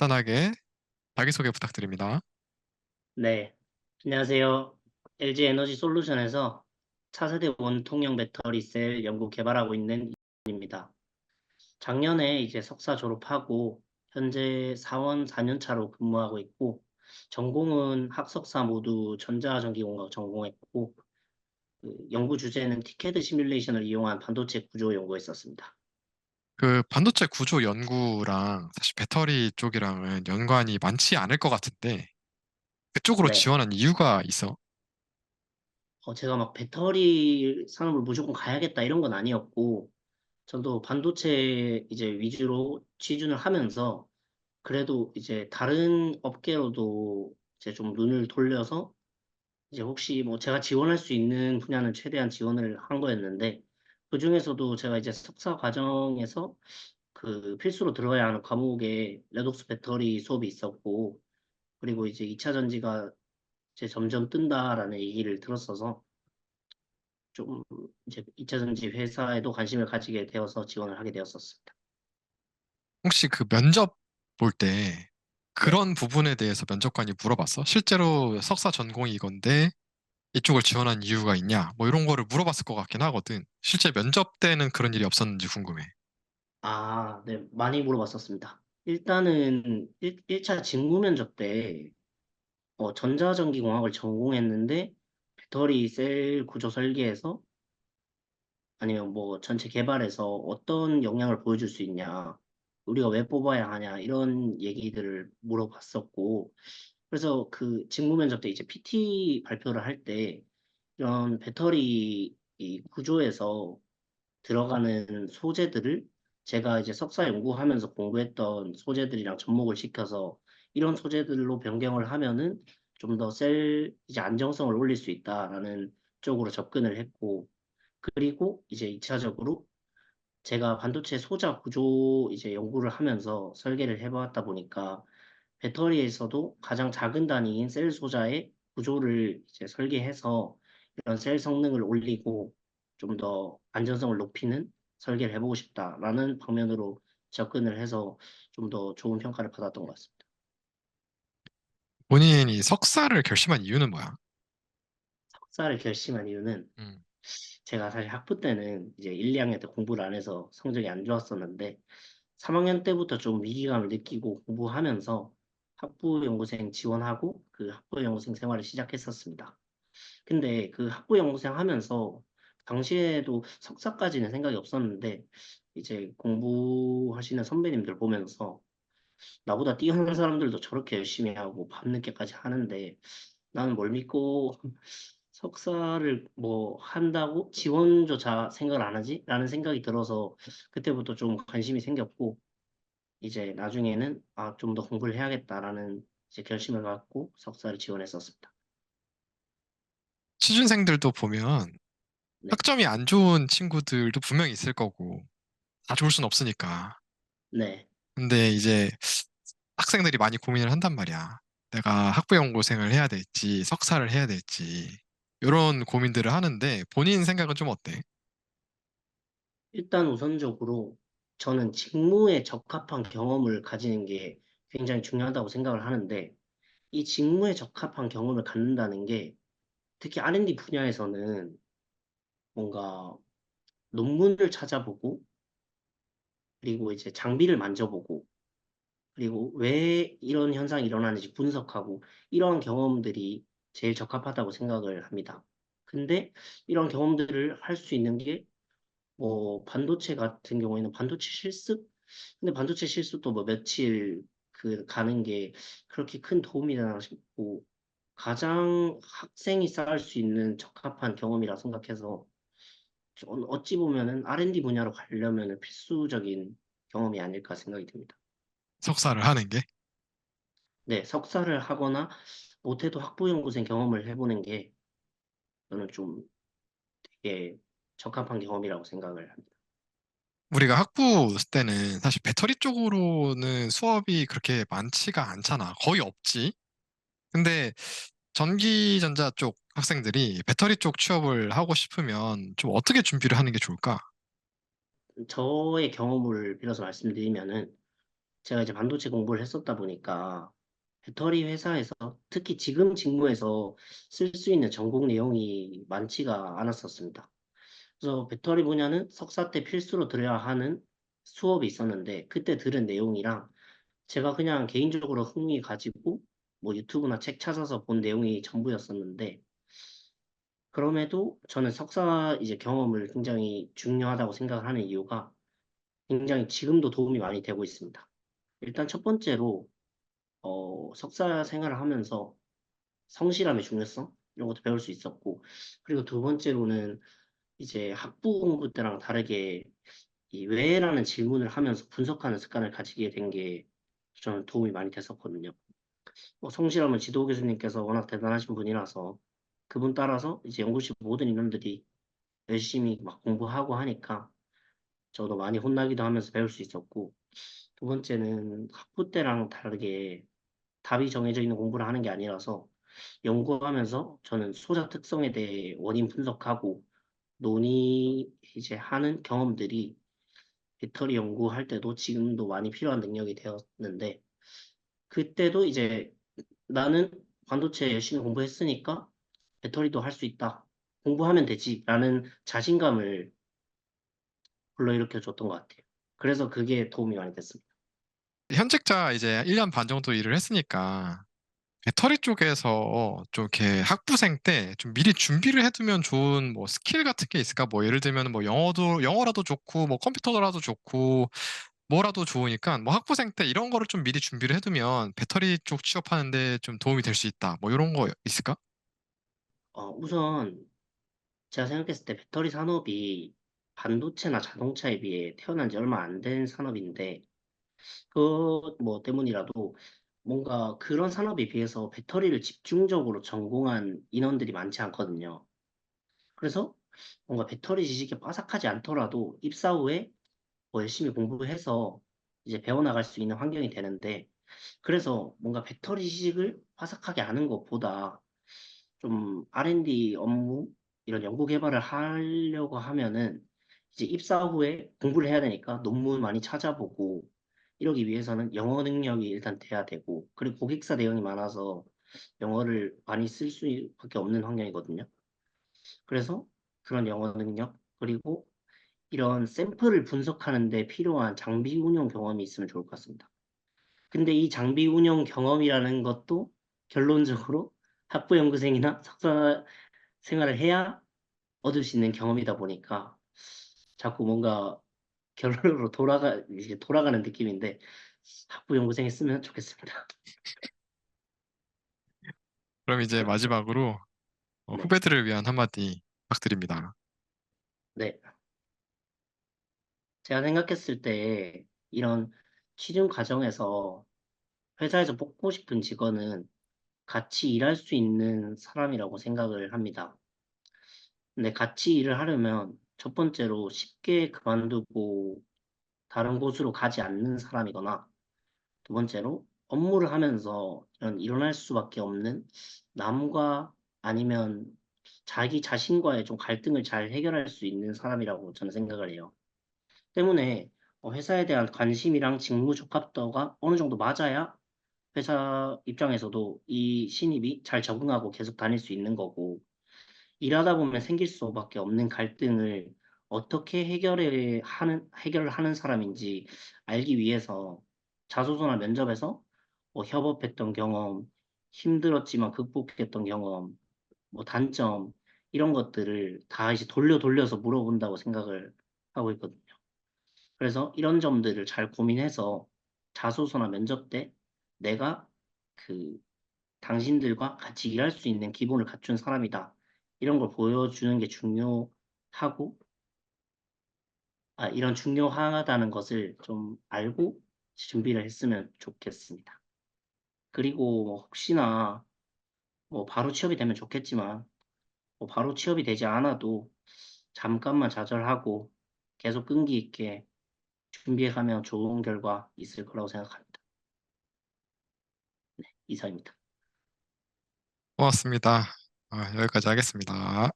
간단하게 자기소개 부탁드립니다. 네, 안녕하세요. LG 에너지 솔루션에서 차세대 원통형 배터리 셀 연구 개발하고 있는 이입니다. 작년에 이제 석사 졸업하고 현재 사원 4년 차로 근무하고 있고 전공은 학석사 모두 전자전기공학 전공했고 연구 주제는 티켓 시뮬레이션을 이용한 반도체 구조 연구했었습니다. 그 반도체 구조 연구랑 사실 배터리 쪽이랑은 연관이 많지 않을 것 같은데 그쪽으로 네, 지원한 이유가 있어? 제가 막 배터리 산업을 무조건 가야겠다 이런 건 아니었고 저도 반도체 이제 위주로 취준을 하면서 그래도 이제 다른 업계로도 이제 좀 눈을 돌려서 이제 혹시 뭐 제가 지원할 수 있는 분야는 최대한 지원을 한 거였는데 그중에서도 제가 이제 석사 과정에서 그 필수로 들어야 하는 과목에 레독스 배터리 수업이 있었고 그리고 이제 2차 전지가 이제 점점 뜬다라는 얘기를 들었어서 좀 이제 2차 전지 회사에도 관심을 가지게 되어서 지원을 하게 되었었습니다. 혹시 그 면접 볼 때 네. 그런 부분에 대해서 면접관이 물어봤어? 실제로 석사 전공이 이건데 이쪽을 지원한 이유가 있냐? 뭐 이런 거를 물어봤을 것 같긴 하거든. 실제 면접 때는 그런 일이 없었는지 궁금해. 아, 네, 많이 물어봤었습니다. 일단은 1차 직무 면접 때 전자전기공학을 전공했는데 배터리 셀 구조 설계에서 아니면 뭐 전체 개발에서 어떤 역량을 보여줄 수 있냐, 우리가 왜 뽑아야 하냐 이런 얘기들을 물어봤었고 그래서 그 직무 면접 때 이제 PT 발표를 할 때 이런 배터리 이 구조에서 들어가는 소재들을 제가 이제 석사 연구하면서 공부했던 소재들이랑 접목을 시켜서 이런 소재들로 변경을 하면은 좀 더 셀 이제 안정성을 올릴 수 있다라는 쪽으로 접근을 했고 그리고 이제 2차적으로 제가 반도체 소자 구조 이제 연구를 하면서 설계를 해봤다 보니까 배터리에서도 가장 작은 단위인 셀 소자의 구조를 이제 설계해서 이런 셀 성능을 올리고 좀 더 안전성을 높이는 설계를 해보고 싶다라는 방면으로 접근을 해서 좀 더 좋은 평가를 받았던 것 같습니다. 본인이 석사를 결심한 이유는 뭐야? 석사를 결심한 이유는 음. 제가 사실 학부 때는 이제 1, 2학년 때 공부를 안 해서 성적이 안 좋았었는데 3학년 때부터 좀 위기감을 느끼고 공부하면서 학부 연구생 지원하고 그 학부 연구생 생활을 시작했었습니다. 근데 그 학부 연구생 하면서 당시에도 석사까지는 생각이 없었는데 이제 공부하시는 선배님들 보면서 나보다 뛰어난 사람들도 저렇게 열심히 하고 밤늦게까지 하는데 나는 뭘 믿고 석사를 뭐 한다고 지원조차 생각을 안 하지? 라는 생각이 들어서 그때부터 좀 관심이 생겼고 이제 나중에는 아, 좀 더 공부를 해야겠다라는 이제 결심을 갖고 석사를 지원했었습니다. 취준생들도 보면 네. 학점이 안 좋은 친구들도 분명히 있을 거고 다 좋을 순 없으니까. 네. 근데 이제 학생들이 많이 고민을 한단 말이야. 내가 학부연구생을 해야 될지, 석사를 해야 될지, 이런 고민들을 하는데 본인 생각은 좀 어때? 일단 우선적으로 저는 직무에 적합한 경험을 가지는 게 굉장히 중요하다고 생각을 하는데 이 직무에 적합한 경험을 갖는다는 게 특히 R&D 분야에서는 뭔가 논문을 찾아보고 그리고 이제 장비를 만져보고 그리고 왜 이런 현상이 일어나는지 분석하고 이러한 경험들이 제일 적합하다고 생각을 합니다. 근데 이런 경험들을 할 수 있는 게 뭐 반도체 같은 경우에는 반도체 실습? 근데 반도체 실습도 뭐 며칠 그 가는 게 그렇게 큰 도움이 되나 싶고 가장 학생이 쌓을 수 있는 적합한 경험이라 생각해서 어찌 보면은 R&D 분야로 가려면 필수적인 경험이 아닐까 생각이 듭니다. 석사를 하는 게? 네, 석사를 하거나 못해도 학부연구생 경험을 해보는 게 저는 좀 되게 적합한 경험이라고 생각을 합니다. 우리가 학부 때는 사실 배터리 쪽으로는 수업이 그렇게 많지가 않잖아. 거의 없지. 근데 전기전자 쪽 학생들이 배터리 쪽 취업을 하고 싶으면 좀 어떻게 준비를 하는 게 좋을까? 저의 경험을 빌어서 말씀드리면은 제가 이제 반도체 공부를 했었다 보니까 배터리 회사에서 특히 지금 직무에서 쓸 수 있는 전공 내용이 많지가 않았었습니다. 그래서 배터리 분야는 석사 때 필수로 들어야 하는 수업이 있었는데 그때 들은 내용이랑 제가 그냥 개인적으로 흥미 가지고 뭐 유튜브나 책 찾아서 본 내용이 전부였었는데 그럼에도 저는 석사 이제 경험을 굉장히 중요하다고 생각을 하는 이유가 굉장히 지금도 도움이 많이 되고 있습니다. 일단 첫 번째로 석사 생활을 하면서 성실함의 중요성 이런 것도 배울 수 있었고 그리고 두 번째로는 이제 학부 공부 때랑 다르게 이 왜라는 질문을 하면서 분석하는 습관을 가지게 된 게 저는 도움이 많이 됐었거든요. 성실함은 지도 교수님께서 워낙 대단하신 분이라서 그분 따라서 이제 연구실 모든 인원들이 열심히 막 공부하고 하니까 저도 많이 혼나기도 하면서 배울 수 있었고 두 번째는 학부 때랑 다르게 답이 정해져 있는 공부를 하는 게 아니라서 연구하면서 저는 소자 특성에 대해 원인 분석하고 논의 이제 하는 경험들이 배터리 연구할 때도 지금도 많이 필요한 능력이 되었는데 그때도 이제 나는 반도체 열심히 공부했으니까 배터리도 할 수 있다. 공부하면 되지. 라는 자신감을 불러일으켜 줬던 것 같아요. 그래서 그게 도움이 많이 됐습니다. 현직자 이제 1년 반 정도 일을 했으니까 배터리 쪽에서 좀 이렇게 학부생 때 좀 미리 준비를 해두면 좋은 뭐 스킬 같은 게 있을까? 뭐 예를 들면 뭐 영어라도 좋고 뭐 컴퓨터라도 좋고 뭐라도 좋으니까 뭐 학부생 때 이런 거를 좀 미리 준비를 해두면 배터리 쪽 취업하는데 좀 도움이 될 수 있다. 뭐 이런 거 있을까? 우선 제가 생각했을 때 배터리 산업이 반도체나 자동차에 비해 태어난 지 얼마 안 된 산업인데 그 뭐 때문이라도 뭔가 그런 산업에 비해서 배터리를 집중적으로 전공한 인원들이 많지 않거든요. 그래서 뭔가 배터리 지식이 빠삭하지 않더라도 입사 후에 뭐 열심히 공부해서 이제 배워나갈 수 있는 환경이 되는데 그래서 뭔가 배터리 지식을 빠삭하게 아는 것보다 좀 R&D 업무 이런 연구 개발을 하려고 하면은 이제 입사 후에 공부를 해야 되니까 논문 많이 찾아보고 이러기 위해서는 영어 능력이 일단 돼야 되고 그리고 고객사 내용이 많아서 영어를 많이 쓸 수밖에 없는 환경이거든요. 그래서 그런 영어 능력 그리고 이런 샘플을 분석하는 데 필요한 장비 운용 경험이 있으면 좋을 것 같습니다. 근데 이 장비 운용 경험이라는 것도 결론적으로 학부 연구생이나 석사 생활을 해야 얻을 수 있는 경험이다 보니까 자꾸 뭔가 결론으로 이제 돌아가는 느낌인데 학부 연구생 했으면 좋겠습니다. 그럼 이제 마지막으로 네, 후배들을 위한 한마디 부탁드립니다. 네. 제가 생각했을 때 이런 취준 과정에서 회사에서 뽑고 싶은 직원은 같이 일할 수 있는 사람이라고 생각을 합니다. 근데 같이 일을 하려면 첫 번째로 쉽게 그만두고 다른 곳으로 가지 않는 사람이거나 두 번째로 업무를 하면서 이런 일어날 수밖에 없는 남과 아니면 자기 자신과의 좀 갈등을 잘 해결할 수 있는 사람이라고 저는 생각을 해요. 때문에 회사에 대한 관심이랑 직무 적합도가 어느 정도 맞아야 회사 입장에서도 이 신입이 잘 적응하고 계속 다닐 수 있는 거고 일하다 보면 생길 수밖에 없는 갈등을 어떻게 해결을 하는 사람인지 알기 위해서 자소서나 면접에서 협업했던 경험, 힘들었지만 극복했던 경험, 뭐 단점, 이런 것들을 다 이제 돌려서 물어본다고 생각을 하고 있거든요. 그래서 이런 점들을 잘 고민해서 자소서나 면접 때 내가 그 당신들과 같이 일할 수 있는 기본을 갖춘 사람이다. 이런 걸 보여주는 게 중요하고, 이런 중요하다는 것을 좀 알고 준비를 했으면 좋겠습니다. 그리고 뭐 혹시나 뭐 바로 취업이 되면 좋겠지만, 뭐 바로 취업이 되지 않아도 잠깐만 좌절하고 계속 끈기 있게 준비해가면 좋은 결과 있을 거라고 생각합니다. 이상입니다. 고맙습니다. 여기까지 하겠습니다.